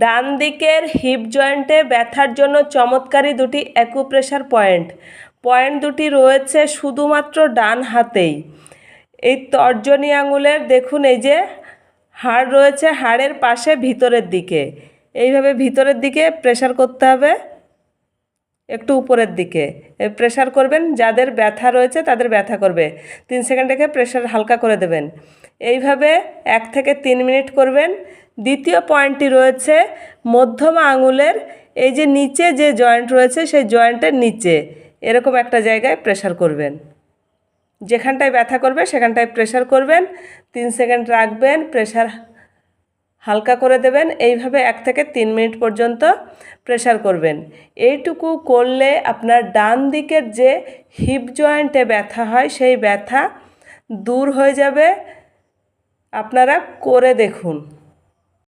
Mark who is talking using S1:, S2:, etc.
S1: ডান দিকের হিপ জয়েন্টে ব্যথার জন্য চমৎকারী দুটি অ্যাকুপ্রেশার পয়েন্ট দুটি রয়েছে শুধুমাত্র ডান হাতেই। এই তর্জনী আঙুলের দেখুন এই যে হাড় রয়েছে, হাড়ের পাশে ভিতরের দিকে এইভাবে ভিতরের দিকে প্রেসার করতে হবে, একটু উপরের দিকে প্রেসার করবেন। যাদের ব্যথা রয়েছে তাদের ব্যথা করবে। 3 সেকেন্ড রেখে প্রেসার হালকা করে দেবেন। এইভাবে 1 থেকে 3 মিনিট করবেন। দ্বিতীয় পয়েন্টটি রয়েছে মধ্যমা আঙুলের এই যে নিচে যে জয়েন্ট রয়েছে সেই জয়েন্টের নিচে এরকম একটা জায়গায় প্রেসার করবেন। যেখানটায় ব্যথা করবে সেখানটায় প্রেসার করবেন, 3 সেকেন্ড রাখবেন, প্রেসার হালকা করে দেবেন। এইভাবে 1 থেকে 3 মিনিট পর্যন্ত প্রেসার করবেন। এইটুকু করলে আপনার ডান দিকের যে হিপ জয়েন্টে ব্যথা হয় সেই ব্যথা দূর হয়ে যাবে। আপনারা করে দেখুন।